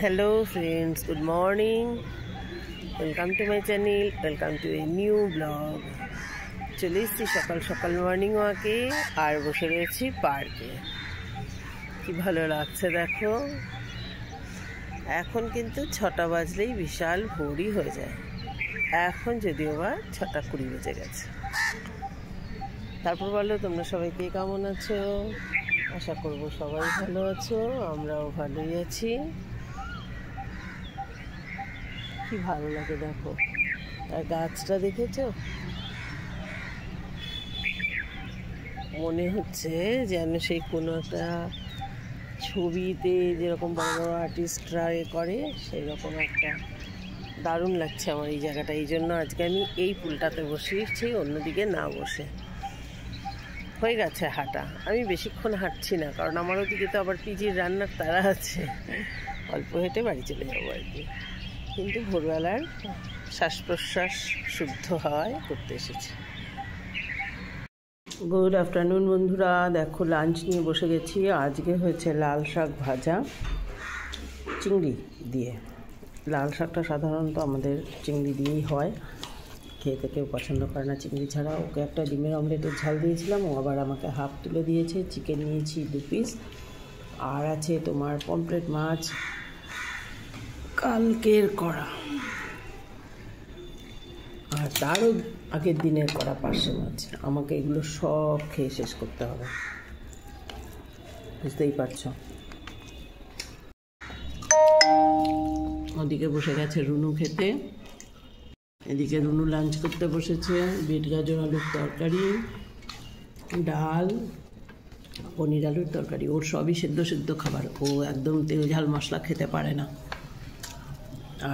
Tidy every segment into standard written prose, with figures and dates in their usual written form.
Hello friends, good morning. Welcome to my channel, welcome to a new blog. চলে এসেছি সকাল সকাল morning ওয়াকে আর বসে রয়েছি পার্কে। কি ভালো লাগছে দেখো। এখন কিন্তু 6টা বাজলেই বিশাল ভোরই হয়ে যায়। এখন যদিও বা 6:20 বেজে গেছে। তারপর বলো তোমরা সবাই কে কেমন আছো? আশা করবো সবাই ভালো আছো, আমরাও ভালোই আছি। কি ভালো লাগে দেখো, আর গাছটা দেখেছো? মনে হচ্ছে যেন সেই কোনো একটা ছবিতে যেরকম বড় বড় আর্টিস্টরা করে সেই রকম একটা। দারুণ লাগছে আমার এই জায়গাটা। এই জন্য আজকে আমি এই পুলটাতে বসেছি, অন্যদিকে না বসে। হয়ে গেছে হাঁটা, আমি বেশিক্ষণ হাঁটছি না, কারণ আমার ওদিকে তো আবার পিজির রান্নার তাড়া আছে। অল্প হেঁটে বাড়ি চলে যাবো আর কি। কিন্তু ভোরবেলার শ্বাস প্রশ্বাস শুদ্ধ হাওয়ায় করতে এসেছি। গুড আফটারনুন বন্ধুরা, দেখো লাঞ্চ নিয়ে বসে গেছি। আজকে হয়েছে লাল শাক ভাজা চিংড়ি দিয়ে। লাল শাকটা সাধারণত আমাদের চিংড়ি দিয়েই হয়, খেতে কেউ পছন্দ করে না চিংড়ি ছাড়া। ওকে একটা ডিমের অমলেটের ঝাল দিয়েছিলাম, ও আবার আমাকে হাফ তুলে দিয়েছে। চিকেন নিয়েছি 2 পিস, আর আছে তোমার পমফ্রেট মাছ কালকের করা, আর তারও আগের দিনের করা পার্শে মাছ। আমাকে এগুলো সব খেয়ে শেষ করতে হবে, বুঝতেই পারছো। ওদিকে বসে গেছে রুনু খেতে, এদিকে রুনু লাঞ্চ করতে বসেছে। বিট গাজর আলুর তরকারি, ডাল, পনির আলুর তরকারি। ওর সবই সেদ্ধ সেদ্ধ খাবার, ও একদম তেল ঝাল মশলা খেতে পারে না।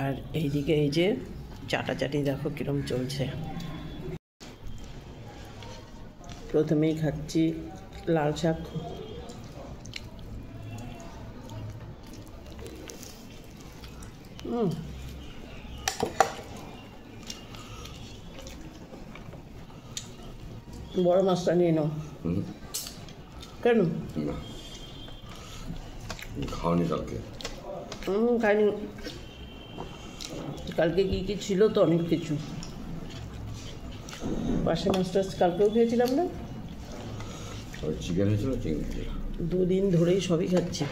আর এইদিকে এই যে চাটাচাটি দেখো কিরম চলছে। প্রথমেই খাচ্ছি লাল শাক। বড় মাছটা নিয়ে নাও। কেন খাওনি কালকে? খাইনি। কালকে কি কি ছিল তো অনেক কিছু। পাশে মাছটা কালকেও খেয়েছিলাম না? চিকেন হয়েছিল, চিকেন 2 দিন ধরেই সবই খাচ্ছি।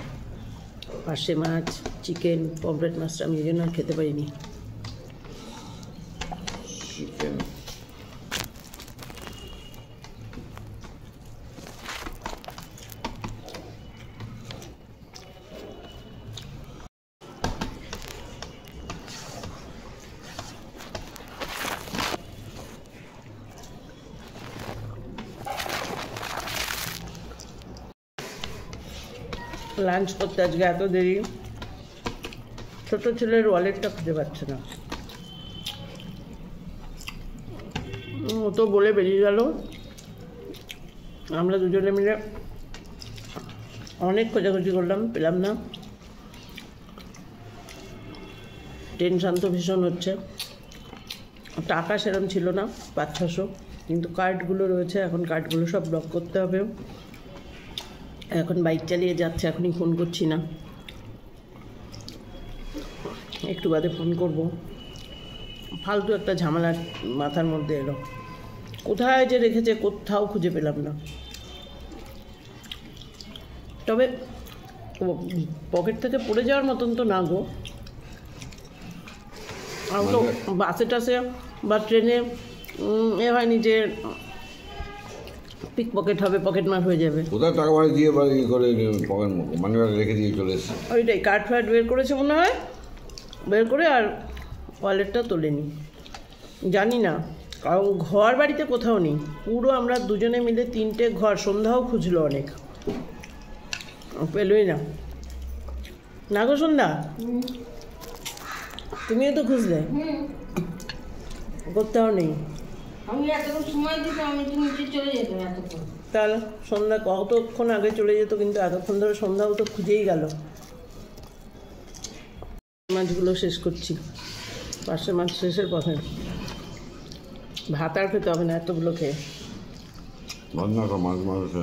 পাশে মাছ, চিকেন, পমফ্রেট মাছটা আমি এই জন্য আর খেতে পারিনি। চিকেন লাঞ্চ করতে আজকে এত দেরি, ছোট ছেলের ওয়ালেটটা খুঁজে পাচ্ছে না। ও তো বলে বেরিয়ে গেল। আমরা দুজনে মিলে অনেক খোঁজাখুঁজি করলাম, পেলাম না। টেনশান তো ভীষণ হচ্ছে। টাকা সেরকম ছিল না, 500-600, কিন্তু কার্ডগুলো রয়েছে। এখন কার্ডগুলো সব ব্লক করতে হবে। এখন বাইক চালিয়ে যাচ্ছে, এখনই ফোন করছি না, একটু বাদে ফোন করব। ফালতু একটা ঝামেলা মাথার মধ্যে এলো। কোথায় যে রেখেছে কোথাও খুঁজে পেলাম না। তবে পকেট থেকে পড়ে যাওয়ার মতন তো না গো। আর তো বাসে টাসে বা ট্রেনে এ হয়নি যে পিক পকেট হবে, পকেট মার হয়ে যাবে। কোথায় টাকা বাড়ি দিয়ে বা ইয়ে করে পকেট মানি ব্যাগ রেখে দিয়ে চলে এসেছে। ওইটাই কার্ড ফার্ড বের করেছে মনে হয়, বের করে আর ওয়ালেটটা তোলেনি। জানি না, কারণ ঘর বাড়িতে কোথাও নেই। পুরো আমরা দুজনে মিলে 3টে ঘর, সন্ধ্যাও খুঁজলো অনেক, পেলই না। না গো সন্ধ্যা, তুমিও তো খুঁজলে, কোথাও নেই। আমি এতক্ষণ সময় দিতাম, আমি তো নিচে চলে যেতাম এতক্ষণ। তাহলে সন্ধ্যা কতক্ষণ আগে চলে যেত, কিন্তু এতক্ষণ ধরে সন্ধ্যাও তো খুঁজেই গেল। মাছগুলো শেষ করছি, পাশে মাছ শেষের পথে। ভাত আর খেতে হবে না এতগুলো খেয়ে। মাছ মাছ